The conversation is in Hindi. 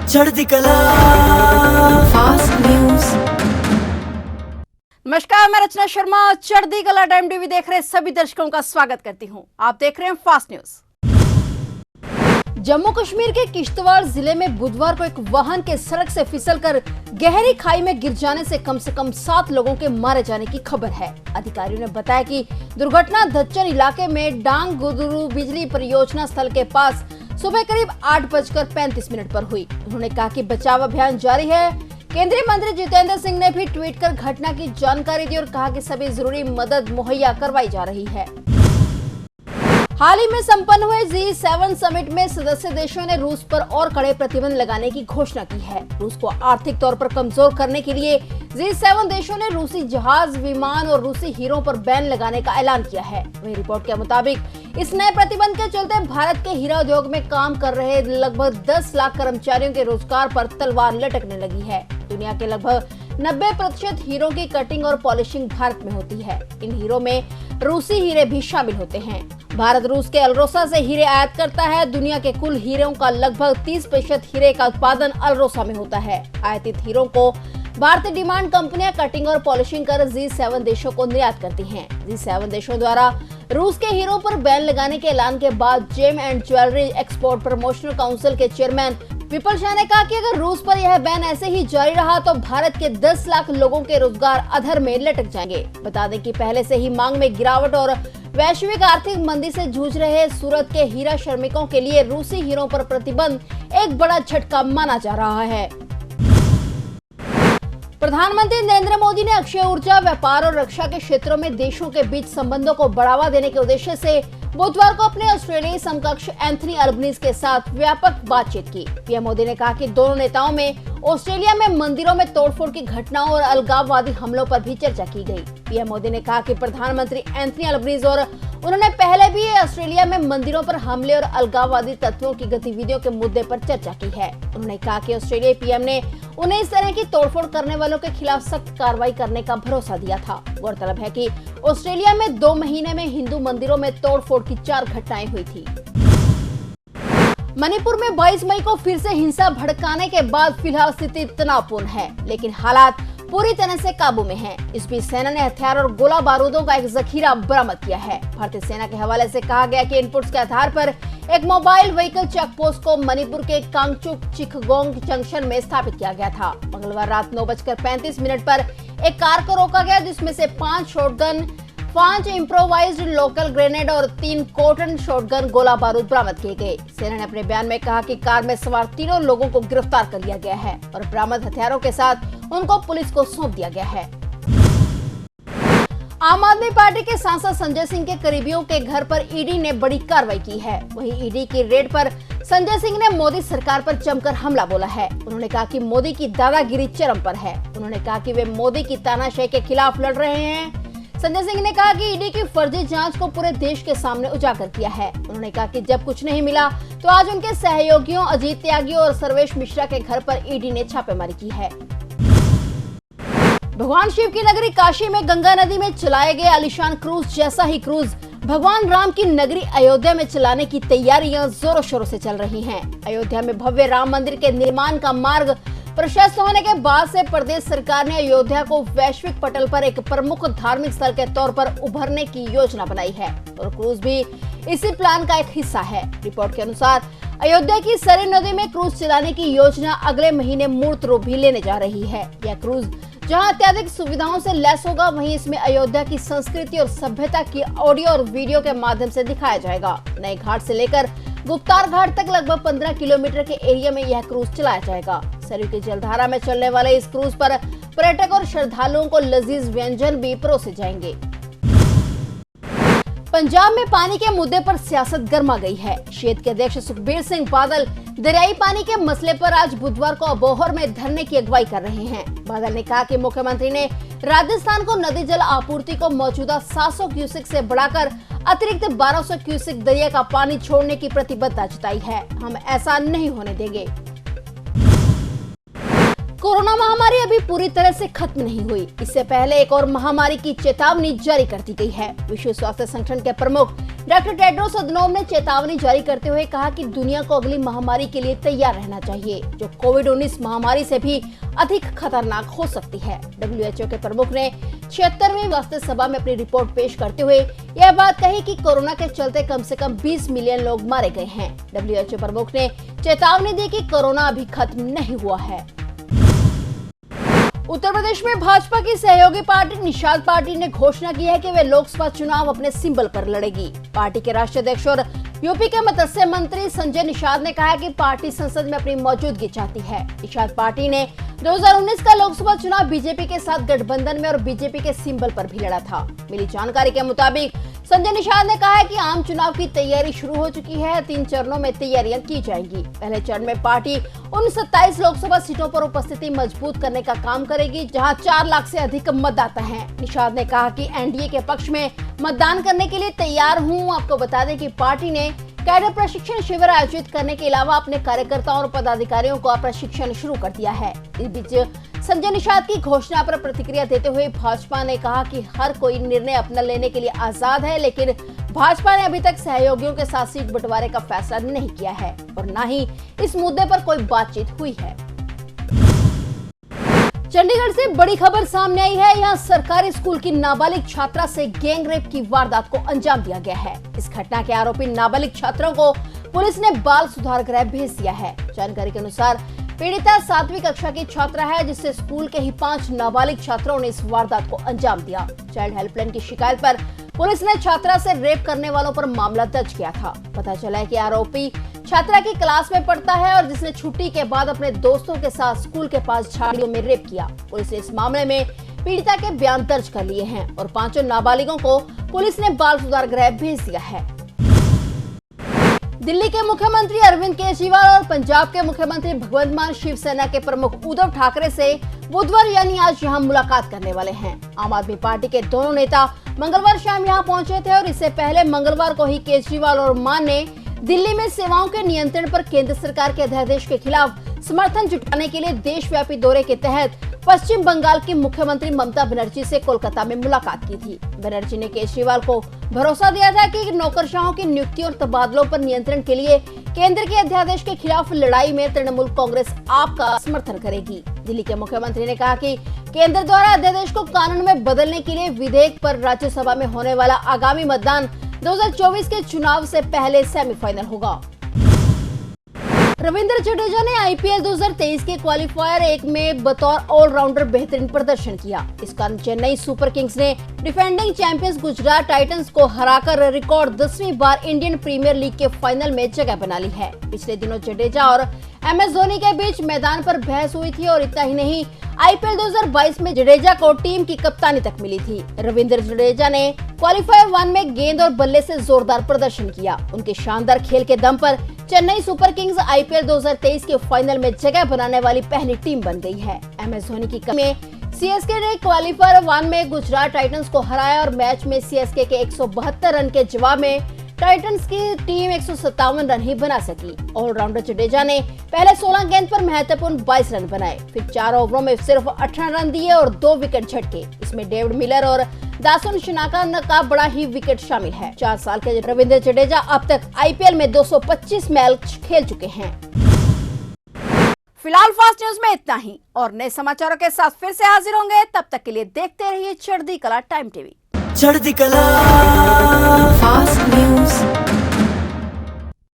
चढ़ती कला फास्ट न्यूज। नमस्कार, मैं रचना शर्मा चढ़ती कला टाइम टीवी देख रहे सभी दर्शकों का स्वागत करती हूं। आप देख रहे हैं फास्ट न्यूज। जम्मू कश्मीर के किश्तवाड़ जिले में बुधवार को एक वाहन के सड़क से फिसलकर गहरी खाई में गिर जाने से कम 7 लोगों के मारे जाने की खबर है। अधिकारियों ने बताया कि दुर्घटना धच्चन इलाके में डांग गुदरू बिजली परियोजना स्थल के पास सुबह करीब 8:35 पर हुई। उन्होंने कहा कि बचाव अभियान जारी है। केंद्रीय मंत्री जितेंद्र सिंह ने भी ट्वीट कर घटना की जानकारी दी और कहा कि सभी जरूरी मदद मुहैया करवाई जा रही है। हाल ही में संपन्न हुए G7 समिट में सदस्य देशों ने रूस पर और कड़े प्रतिबंध लगाने की घोषणा की है। रूस को आर्थिक तौर पर कमजोर करने के लिए G7 देशों ने रूसी जहाज, विमान और रूसी हीरों पर बैन लगाने का ऐलान किया है। वही रिपोर्ट के मुताबिक इस नए प्रतिबंध के चलते भारत के हीरा उद्योग में काम कर रहे लगभग 10 लाख कर्मचारियों के रोजगार पर तलवार लटकने लगी है। दुनिया के लगभग 90% हीरों की कटिंग और पॉलिशिंग भारत में होती है। इन हीरों में रूसी हीरे भी शामिल होते हैं। भारत रूस के अल्रोसा से हीरे आयात करता है। दुनिया के कुल हीरों का लगभग 30% हीरे का उत्पादन अल्रोसा में होता है। आयातित हीरों को भारतीय डिमांड कंपनियां कटिंग और पॉलिशिंग कर G7 देशों को निर्यात करती हैं। G7 देशों द्वारा रूस के हीरों पर बैन लगाने के ऐलान के बाद gem and jewellery export promotional council के चेयरमैन विपुल शाह ने कहा कि अगर रूस पर यह बैन ऐसे ही जारी रहा तो भारत के 10 लाख लोगों के रोजगार अधर में लटक जाएंगे। बता दें कि पहले से ही मांग में गिरावट और वैश्विक आर्थिक मंदी से जूझ रहे सूरत के हीरा श्रमिकों के लिए रूसी हीरों पर प्रतिबंध एक बड़ा झटका माना जा रहा है। प्रधानमंत्री नरेंद्र मोदी ने अक्षय ऊर्जा, व्यापार और रक्षा के क्षेत्रों में देशों के बीच संबंधों को बढ़ावा देने के उद्देश्य से बुधवार को अपने ऑस्ट्रेलियाई समकक्ष एंथनी अल्बनीज के साथ व्यापक बातचीत की। पीएम मोदी ने कहा कि दोनों नेताओं में ऑस्ट्रेलिया में मंदिरों में तोड़फोड़ की घटनाओं और अलगाववादी हमलों पर भी चर्चा की गई। पीएम मोदी ने कहा कि प्रधानमंत्री एंथनी अल्बनीज और उन्होंने पहले भी ऑस्ट्रेलिया में मंदिरों पर हमले और अलगाववादी तत्वों की गतिविधियों के मुद्दे पर चर्चा की है। उन्होंने कहा कि ऑस्ट्रेलियाई पीएम ने उन्हें इस तरह की तोड़फोड़ करने वालों के खिलाफ सख्त कार्रवाई करने का भरोसा दिया था। गौरतलब है कि ऑस्ट्रेलिया में 2 महीने में हिंदू मंदिरों में तोड़फोड़ की 4 घटनाएं हुई थी। मणिपुर में 22 मई को फिर से हिंसा भड़काने के बाद फिलहाल स्थिति तनावपूर्ण है, लेकिन हालात पूरी तरह से काबू में हैं। इस बीच सेना ने हथियार और गोला बारूदों का एक जखीरा बरामद किया है। भारतीय सेना के हवाले से कहा गया कि इनपुट्स के आधार पर एक मोबाइल व्हीकल चेक पोस्ट को मणिपुर के कांगचुक चिखगोंग जंक्शन में स्थापित किया गया था। मंगलवार रात 9:35 पर एक कार को रोका गया, जिसमें से 5 शॉटगन, 5 इम्प्रोवाइज्ड लोकल ग्रेनेड और 3 कॉटन शॉटगन गोला बारूद बरामद किए गए। सेना ने अपने बयान में कहा कि कार में सवार 3 लोगों को गिरफ्तार कर लिया गया है और बरामद हथियारों के साथ उनको पुलिस को सौंप दिया गया है। आम आदमी पार्टी के सांसद संजय सिंह के करीबियों के घर पर ईडी ने बड़ी कार्रवाई की है। वहीं ईडी की रेड पर संजय सिंह ने मोदी सरकार पर जमकर हमला बोला है। उन्होंने कहा कि मोदी की दादागिरी चरम पर है। उन्होंने कहा कि वे मोदी की तानाशाही के खिलाफ लड़ रहे हैं। संजय सिंह ने कहा कि ईडी की फर्जी जांच को पूरे देश के सामने उजागर किया है। उन्होंने कहा कि जब कुछ नहीं मिला तो आज उनके सहयोगियों अजीत त्यागी और सर्वेश मिश्रा के घर पर ईडी ने छापेमारी की है। भगवान शिव की नगरी काशी में गंगा नदी में चलाए गए आलीशान क्रूज जैसा ही क्रूज भगवान राम की नगरी अयोध्या में चलाने की तैयारियां जोरों शोरों से चल रही हैं। अयोध्या में भव्य राम मंदिर के निर्माण का मार्ग प्रशस्त होने के बाद से प्रदेश सरकार ने अयोध्या को वैश्विक पटल पर एक प्रमुख धार्मिक स्थल के तौर पर उभरने की योजना बनाई है और क्रूज भी इसी प्लान का एक हिस्सा है। रिपोर्ट के अनुसार अयोध्या की सरयू नदी में क्रूज चलाने की योजना अगले महीने मूर्त रूप भी लेने जा रही है। यह क्रूज जहां अत्याधिक सुविधाओं से लैस होगा, वहीं इसमें अयोध्या की संस्कृति और सभ्यता की ऑडियो और वीडियो के माध्यम से दिखाया जाएगा। नए घाट से लेकर गुप्तार घाट तक लगभग 15 किलोमीटर के एरिया में यह क्रूज चलाया जाएगा। सरयू की जलधारा में चलने वाले इस क्रूज पर पर्यटक और श्रद्धालुओं को लजीज व्यंजन भी परोसे जाएंगे। पंजाब में पानी के मुद्दे पर सियासत गर्मा गई है। शेड के अध्यक्ष सुखबीर सिंह बादल दरियाई पानी के मसले पर आज बुधवार को अबोहर में धरने की अगुवाई कर रहे हैं। बादल ने कहा कि मुख्यमंत्री ने राजस्थान को नदी जल आपूर्ति को मौजूदा 700 क्यूसेक से बढ़ाकर अतिरिक्त 1200 क्यूसेक दरिया का पानी छोड़ने की प्रतिबद्धता जताई है। हम ऐसा नहीं होने देंगे। कोरोना महामारी अभी पूरी तरह से खत्म नहीं हुई। इससे पहले एक और महामारी की चेतावनी जारी कर दी गई है। विश्व स्वास्थ्य संगठन के प्रमुख डॉक्टर टेड्रोस अधनोम ने चेतावनी जारी करते हुए कहा कि दुनिया को अगली महामारी के लिए तैयार रहना चाहिए, जो कोविड-19 महामारी से भी अधिक खतरनाक हो सकती है। WHO के प्रमुख ने 76वीं वार्षिक सभा में अपनी रिपोर्ट पेश करते हुए यह बात कही कि कोरोना के चलते कम से कम 20 मिलियन लोग मारे गए हैं। WHO प्रमुख ने चेतावनी दी कि कोरोना अभी खत्म नहीं हुआ है। उत्तर प्रदेश में भाजपा की सहयोगी पार्टी निषाद पार्टी ने घोषणा की है कि वे लोकसभा चुनाव अपने सिंबल पर लड़ेगी। पार्टी के राष्ट्रीय अध्यक्ष और यूपी के मत्स्य मंत्री संजय निषाद ने कहा कि पार्टी संसद में अपनी मौजूदगी चाहती है। निषाद पार्टी ने 2019 का लोकसभा चुनाव बीजेपी के साथ गठबंधन में और बीजेपी के सिंबल पर भी लड़ा था। मिली जानकारी के मुताबिक संजय निषाद ने कहा है कि आम चुनाव की तैयारी शुरू हो चुकी है। 3 चरणों में तैयारियां की जाएंगी। पहले चरण में पार्टी उन 27 लोकसभा सीटों पर उपस्थिति मजबूत करने का काम करेगी, जहां 4 लाख से अधिक मतदाता हैं। निषाद ने कहा कि एनडीए के पक्ष में मतदान करने के लिए तैयार हूं। आपको बता दें कि पार्टी ने कैडर प्रशिक्षण शिविर आयोजित करने के अलावा अपने कार्यकर्ताओं और पदाधिकारियों को प्रशिक्षण शुरू कर दिया है। इस बीच संजय निषाद की घोषणा पर प्रतिक्रिया देते हुए भाजपा ने कहा कि हर कोई निर्णय अपना लेने के लिए आजाद है, लेकिन भाजपा ने अभी तक सहयोगियों के साथ सीट बंटवारे का फैसला नहीं किया है और न ही इस मुद्दे पर कोई बातचीत हुई है। चंडीगढ़ से बड़ी खबर सामने आई है। यहाँ सरकारी स्कूल की नाबालिग छात्रा से गैंग रेप की वारदात को अंजाम दिया गया है। इस घटना के आरोपी नाबालिग छात्रों को पुलिस ने बाल सुधार गृह भेज दिया है। जानकारी के अनुसार पीड़िता 7वीं कक्षा की छात्रा है, जिससे स्कूल के ही 5 नाबालिग छात्रों ने इस वारदात को अंजाम दिया। चाइल्ड हेल्पलाइन की शिकायत पर पुलिस ने छात्रा से रेप करने वालों पर मामला दर्ज किया था। पता चला है कि आरोपी छात्रा की क्लास में पढ़ता है और जिसने छुट्टी के बाद अपने दोस्तों के साथ स्कूल के पास झाड़ियों में रेप किया। पुलिस ने इस मामले में पीड़िता के बयान दर्ज कर लिए हैं और 5 नाबालिगों को पुलिस ने बाल सुधार गृह भेज दिया है। दिल्ली के मुख्यमंत्री अरविंद केजरीवाल और पंजाब के मुख्यमंत्री भगवंत मान शिवसेना के प्रमुख उद्धव ठाकरे से बुधवार यानी आज यहां मुलाकात करने वाले हैं। आम आदमी पार्टी के दोनों नेता मंगलवार शाम यहां पहुंचे थे और इससे पहले मंगलवार को ही केजरीवाल और मान ने दिल्ली में सेवाओं के नियंत्रण पर केंद्र सरकार के अध्यादेश के खिलाफ समर्थन जुटाने के लिए देशव्यापी दौरे के तहत पश्चिम बंगाल की मुख्यमंत्री ममता बनर्जी से कोलकाता में मुलाकात की थी। बनर्जी ने केजरीवाल को भरोसा दिया था कि नौकरशाहों की नियुक्ति और तबादलों पर नियंत्रण के लिए केंद्र के अध्यादेश के खिलाफ लड़ाई में तृणमूल कांग्रेस आपका समर्थन करेगी। दिल्ली के मुख्यमंत्री ने कहा कि केंद्र द्वारा अध्यादेश को कानून में बदलने के लिए विधेयक पर राज्यसभा में होने वाला आगामी मतदान 2024 के चुनाव से पहले सेमीफाइनल होगा। रविंद्र जडेजा ने आईपीएल 2023 के क्वालिफायर 1 में बतौर ऑलराउंडर बेहतरीन प्रदर्शन किया। इस कारण चेन्नई सुपर किंग्स ने डिफेंडिंग चैंपियंस गुजरात टाइटंस को हराकर रिकॉर्ड 10वीं बार इंडियन प्रीमियर लीग के फाइनल में जगह बना ली है। पिछले दिनों जडेजा और एमएस धोनी के बीच मैदान पर बहस हुई थी और इतना ही नहीं, आईपीएल 2022 में जडेजा को टीम की कप्तानी तक मिली थी। रविंद्र जडेजा ने क्वालिफायर 1 में गेंद और बल्ले से जोरदार प्रदर्शन किया। उनके शानदार खेल के दम पर चेन्नई सुपर किंग्स आईपीएल 2023 के फाइनल में जगह बनाने वाली पहली टीम बन गई है। एमएस धोनी की कमी में सीएसके ने क्वालिफायर 1 में गुजरात टाइटंस को हराया और मैच में सीएसके के 172 रन के जवाब में टाइटंस की टीम 157 रन ही बना सकी। ऑलराउंडर जडेजा ने पहले 16 गेंद पर महत्वपूर्ण 22 रन बनाए, फिर 4 ओवरों में सिर्फ 18 रन दिए और 2 विकेट झटके। इसमें डेविड मिलर और दासुन शनाका का बड़ा ही विकेट शामिल है। 4 साल के रविंद्र जडेजा अब तक आईपीएल में 225 मैच खेल चुके हैं। फिलहाल फास्ट न्यूज में इतना ही और नए समाचारों के साथ फिर से हाजिर होंगे। तब तक के लिए देखते रहिए चढ़ती कला टाइम टीवी। चढ़ती कला फास्ट न्यूज।